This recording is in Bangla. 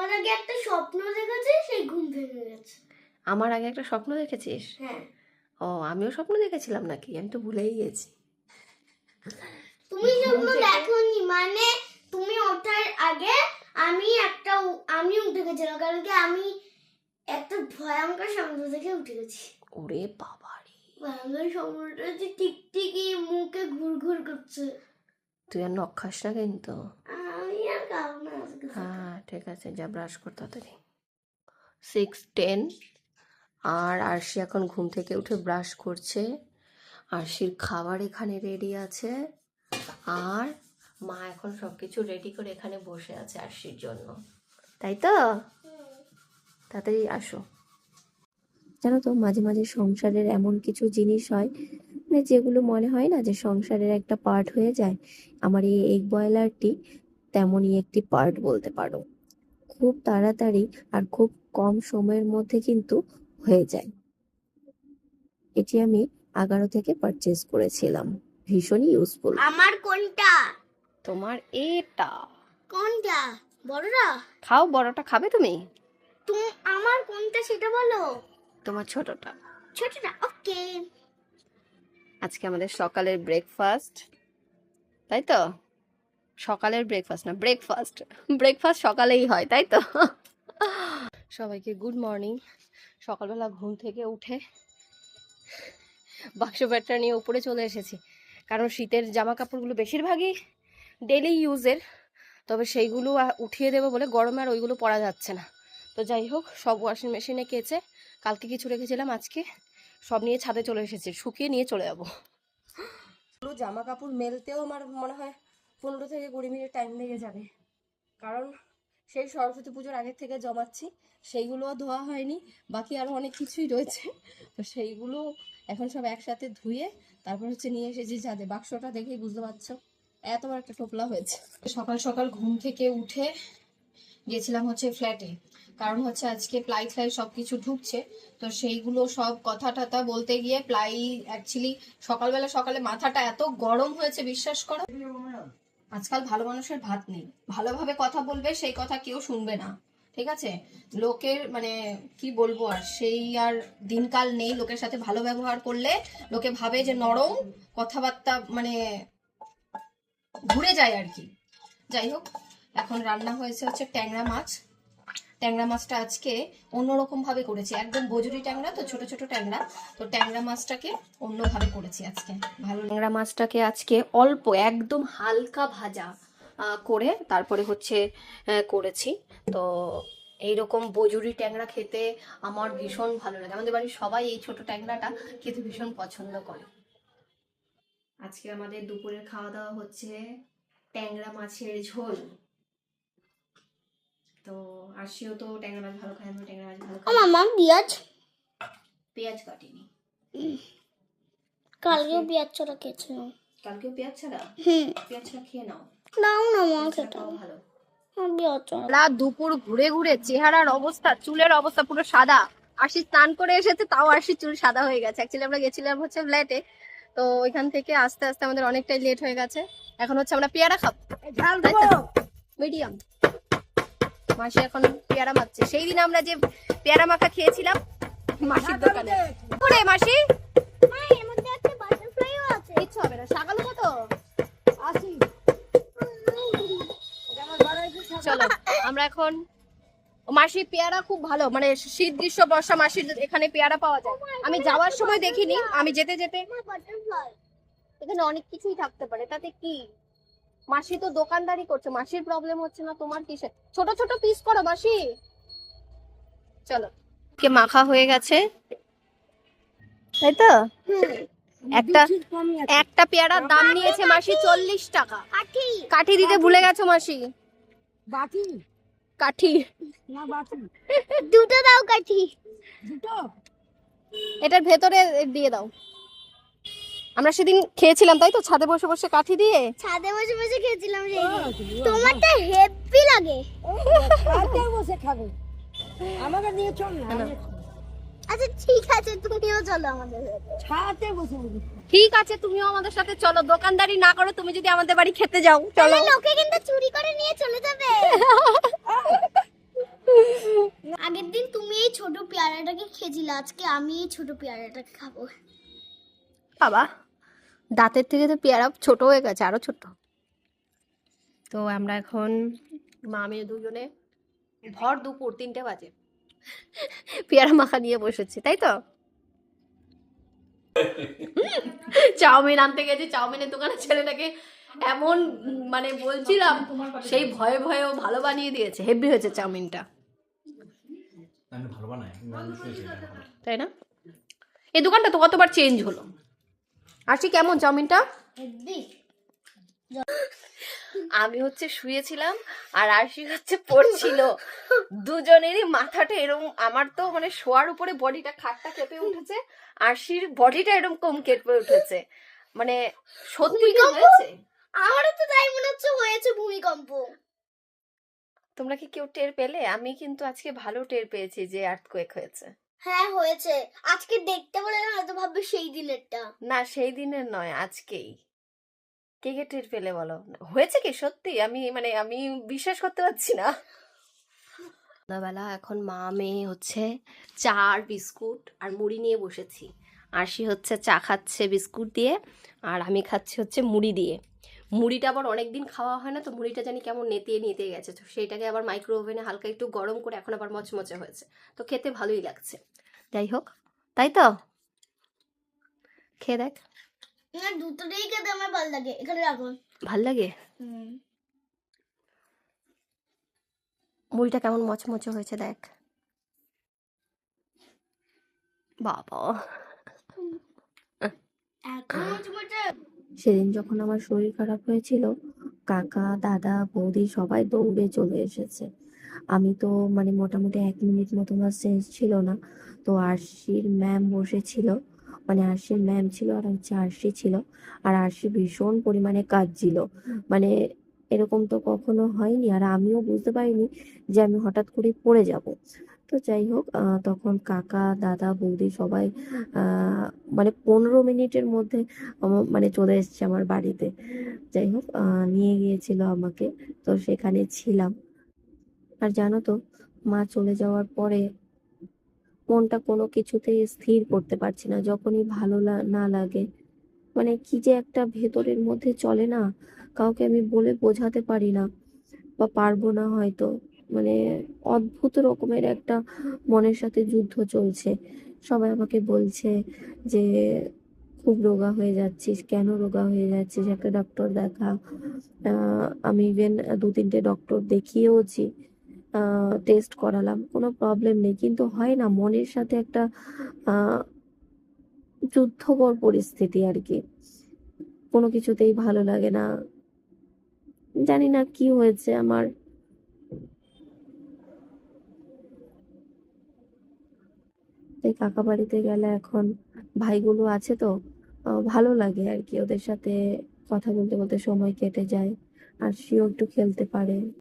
তোমার আগে একটা স্বপ্ন দেখেছি, সেই ঘুম ভেঙে গেছে। আমার আগে একটা স্বপ্ন দেখেছিস? হ্যাঁ। ও, আমিও স্বপ্ন দেখেছিলাম নাকি? আমি তো ভুলেই গেছি। তুমি স্বপ্ন দেখোনি, মানে তুমি ওঠার আগে আমি উঠে গেছিলাম, কারণ কি আমি একটা ভয়ঙ্কর স্বপ্ন দেখে উঠে গেছি। ওরে বাবা রে, ভয়ঙ্কর স্বপ্নটা যে টিকটিকি মুখে ঘুরঘুর করছে। তুই আর নখ খাস না কিন্তু। আমি আর খাবো না আজকে। হ্যাঁ ঠিক আছে, যা ব্রাশ কর তাড়াতাড়ি। 6:10 আর আরশি এখন ঘুম থেকে উঠে ব্রাশ করছে। আরশির খাবার এখানে রেডি আছে, আর মা এখন সব কিছু রেডি করে এখানে বসে আছে আরশির জন্য, তাই তো? তাড়াতাড়ি আসো। জানো তো, মাঝে মাঝে সংসারের এমন কিছু জিনিস হয় মানে যেগুলো মনে হয় না যে সংসারের একটা পার্ট হয়ে যায়। আমার এই এগ বয়লারটি তেমনই একটি পার্ট বলতে পারো। খুব তাড়াতাড়ি আর খুব কম সময়ের মধ্যে কিন্তু হয়ে যায়। এটি আমি 11 থেকে পারচেজ করেছিলাম, ভীষণই ইউজফুল। আমার কোনটা? তোমার এটা। কোনটা? বড়টা? খাও, বড়টা খাবে তুমি? তুমি আমার কোনটা সেটা বলো। তোমার ছোটটা। ছোটটা, ওকে। আজকে আমাদের সকালের ব্রেকফাস্ট, তাই তো? সকালের ব্রেকফাস্ট না, ব্রেকফাস্ট। ব্রেকফাস্ট সকালেই হয়, তাই তো? সবাইকে গুড মর্নিং। সকালবেলা ঘুম থেকে উঠে বাক্স ব্যাগটা নিয়ে উপরে চলে এসেছি, কারণ শীতের জামা কাপড়গুলো বেশিরভাগই ডেলি ইউজের, তবে সেইগুলো উঠিয়ে দেবো বলে গরমে আর ওইগুলো পরা যাচ্ছে না। তো যাই হোক, সব ওয়াশিং মেশিনে কেচে কালকে কিছু রেখেছিলাম, আজকে সব নিয়ে ছাদে চলে এসেছি, শুকিয়ে নিয়ে চলে যাবো। জামা কাপড় মেলতেও আমার মনে হয় 15 থেকে 20 মিনিট টাইম লেগে যাবে, কারণ সেই সরস্বতী পুজোর আগের থেকে জমাচ্ছি, সেইগুলোও ধোয়া হয়নি, বাকি আরও অনেক কিছুই রয়েছে। তো সেইগুলো এখন সব একসাথে ধুয়ে তারপর হচ্ছে নিয়ে এসেছি ছাদে। বাক্সটা দেখেই বুঝতে পারছো এত বড় একটা টোপলা হয়েছে। সকাল সকাল ঘুম থেকে উঠে গেছিলাম হচ্ছে ফ্ল্যাটে, কারণ হচ্ছে আজকে প্লাই ফ্লাই সব কিছু ঢুকছে, তো সেইগুলো সব কথা টথা বলতে গিয়ে প্লাই অ্যাকচুয়ালি সকালে মাথাটা এত গরম হয়েছে, বিশ্বাস করো। আজকাল ভালো মানুষের ভাত নেই, ভালোভাবে কথা বলবে সেই কথা কেউ শুনবে না, ঠিক আছে? লোকের মানে কি বলবো, আর সেই আর দিনকাল নেই। লোকের সাথে ভালো ব্যবহার করলে লোকে ভাবে যে নরম কথাবার্তা, মানে ঘুরে যায় আর কি। যাই হোক, এখন রান্না হয়েছে হচ্ছে ট্যাংরা মাছ। ট্যাংরা মাছটা আজকে অন্যরকম ভাবে করেছি, একদম বজুরি ট্যাংরা তো, ছোট ছোট ট্যাংরা, তো ট্যাংরা মাছটাকে অন্যভাবে করেছি আজকে। ভালো, ট্যাংরা মাছটাকে আজকে অল্প একদম হালকা ভাজা করে তারপরে হচ্ছে করেছি। তো এইরকম বজুরি ট্যাংরা খেতে আমার ভীষণ ভালো লাগে, আমাদের বাড়ির সবাই এই ছোট ট্যাংরাটা খেতে ভীষণ পছন্দ করে। আজকে আমাদের দুপুরের খাওয়া দাওয়া হচ্ছে ট্যাংরা মাছের ঝোল। তো আরশিও তো ট্যাংরা মাছ ভালো খায়, আমি ট্যাংরা মাছ ভালো খাই। মামা পেঁয়াজ কাটিনি, কালকেও পেঁয়াজ ছাড়া খেয়েছিলাম। কালকেও পেঁয়াজ ছাড়া? পেঁয়াজ ছাড়া খেয়ে নাও। নাও না মা, খেতে ভালো। দুপুর ঘুরে ঘুরে চেহারার অবস্থা, চুলের অবস্থা পুরো সাদা। আরশি স্নান করে এসেছে, তাও আরশি চুল সাদা হয়ে গেছে। অ্যাকচুয়ালি আমরা গেছিলাম হচ্ছে ফ্ল্যাটে, তো ওইখান থেকে আস্তে আস্তে আমাদের অনেকটাই লেট হয়ে গেছে। এখন হচ্ছে আমরা পেয়ারা খাবো, মিডিয়াম। মাসি এখন পেয়ারা মাখছে, সেই দিন আমরা যে পেয়ারা মাখা খেয়েছিলাম মাসির দোকানে। ওরে মাসি, এর মধ্যে একটা বাটারফ্লাইও আছে। কিচ্ছু হবে না, শাকালু কত আসি। চলো আমরা এখন, মাসির পেয়ারা খুব ভালো, মানে শীত গ্রীষ্ম বর্ষা মাসির এখানে পেয়ারা পাওয়া যায়। আমি যাওয়ার সময় দেখিনি, আমি যেতে যেতে এখানে অনেক কিছুই থাকতে পারে, তাতে কি? মাসি তো দোকানদারি করছে, মাসির প্রবলেম হচ্ছে না, তোমার কিসে? ছোট ছোট পিস করো মাসি। চলো, কে মাখা হয়ে গেছে, তাই তো? একটা পেয়ারার দাম নিয়েছে মাসি 40 টাকা। কাঠি দিতে ভুলে গেছো মাসি? কাঠি দুটো দাও, কাঠি এটার ভেতরে দিয়ে দাও। আমরা সেদিন খেয়েছিলাম তাই তো, ছাদে বসে বসে কাঠি দিয়ে ছাদে বসে বসে খেয়েছিলাম। তোমারটা হেভি লাগে। ছাদে বসে খাবে, আমাকে নিয়ে চল না। আচ্ছা ঠিক আছে, তুমিও চলো আমাদের সাথে। ছাদে বসে বসে। ঠিক আছে, তুমিও আমাদের সাথে চলো, দোকানদারি না করো, তুমি যদি আমাদের বাড়ি খেতে যাও চলো। লোকে কিন্তু চুরি করে নিয়ে চলে যাবে। পেয়ারাটাকে খেয়েছিল, আজকে আমি এই ছোট পেয়ারাটাকে খাবো। বাবা, দাঁতের থেকে তো পেয়ারা ছোট হয়ে গেছে, আরো ছোট। তো আমরা এখন মা মেয়ে দুজনে ভর দুপুর 3টে বাজে পেয়ারা মাখা নিয়ে বসেছি, তাই তো? চাউমিন আনতে গেছি, চাউমিনের দোকানে ছেলেটাকে এমন মানে বলছিলাম, সেই ভয়ে ভয়ে ও ভালো বানিয়ে দিয়েছে, হেভি হয়েছে চাউমিনটা, আমি ভালো বানাই, আমি শুনেছি এটা ভালো। তাই না? এই দোকানটা তো কতবার চেঞ্জ হলো। আরশি কেমন চাউমিনটা? আমি হচ্ছে শুয়েছিলাম আর আরশি হচ্ছে পড়ছিল, দুজনেরই মাথাটা এরকম, আমার তো মানে শোয়ার উপরে বডিটা খাটটা কেঁপে উঠেছে, আরশির বডিটা এরকম কম কেঁপে উঠেছে, মানে সত্যি কি হয়েছে? আমারও তো তাই মনে হচ্ছে, হয়েছে ভূমিকম্প। তোমরা কি কেউ টের পেলে? আমি কিন্তু আজকে ভালো টের পেয়েছি যে আর্থকোয়েক হয়েছে। হ্যাঁ হয়েছে, আজকে দেখতে বলে না, হয়তো ভাববে সেই দিনেরটা। না, সেই দিনের নয়, আজকেই। কে কে টের পেলে বলো? হয়েছে কি সত্যি? আমি বিশ্বাস করতে পারছি না। সন্ধ্যাবেলা এখন মা মেয়ে হচ্ছে চা আর বিস্কুট আর মুড়ি নিয়ে বসেছি। আরশি হচ্ছে চা খাচ্ছে বিস্কুট দিয়ে, আর আমি খাচ্ছি হচ্ছে মুড়ি দিয়ে। মুড়িটা আবার অনেকদিন খাওয়া হয় না, তো মুড়িটা জানি কেমন নেতিয়ে নিতে গেছে, তো সেইটাকে আবার মাইক্রো ওভেনে হালকা একটু গরম করে এখন আবার মচমচে হয়েছে, তো খেতে ভালোই লাগছে। যাই হোক, তাই তো? খেয়ে দেখ। না, দুটোটাই খেতে আমার ভালো লাগে। এখানে রাখো। ভাল লাগে? মুড়িটা কেমন মচমচে হয়েছে দেখ। বাবা, এখন মোটামুটি সেদিন যখন আমার শরীর খারাপ হয়েছিল, কাকা দাদা বৌদি সবাই দৌড়ে চলে এসেছে। আমি তো মানে মোটামুটি 1 মিনিট মতো আমার সেন্স ছিল না। তো আরশির ম্যাম বসেছিল, মানে আরশির ম্যাম ছিল আর হচ্ছে আরশি ছিল, আর আরশি ভীষণ পরিমাণে কাঁদছিল, মানে এরকম তো কখনো হয়নি, আর আমিও বুঝতে পারিনি যে আমি হঠাৎ করে পড়ে যাব। তো যাই হোক, তখন কাকা দাদা বৌদি সবাই মানে 15 মিনিটের মধ্যে মানে চলে এসেছে আমার বাড়িতে। যাই হোক, নিয়ে গিয়েছিল আমাকে, তো সেখানে ছিলাম। আর জানো তো, মা চলে যাওয়ার পরে মনটা কোনো কিছুতেই স্থির করতে পারছি না। যখনই ভালো না লাগে, মানে কি যে একটা ভেতরের মধ্যে চলে না, কাউকে আমি বলে বোঝাতে পারি না বা পারবো না হয়তো। মানে অদ্ভুত রকমের একটা মনের সাথে যুদ্ধ চলছে। সবাই আমাকে বলছে যে খুব রোগা হয়ে যাচ্ছিস, কেন রোগা হয়ে যাচ্ছিস, একটা ডক্টর দেখা। আমি ইভেন 2-3টে ডক্টর দেখিয়েওছি, টেস্ট করালাম, কোনো প্রবলেম নেই, কিন্তু হয় না, মনের সাথে একটা আহ যুদ্ধকর পরিস্থিতি আর কি। কোনো কিছুতেই ভালো লাগে না, জানি না কি হয়েছে আমার। তাই কাকা বাড়িতে গেলে এখন ভাইগুলো আছে তো, ভালো লাগে আর কি, ওদের সাথে কথা বলতে বলতে সময় কেটে যায়, আর সেও একটু খেলতে পারে।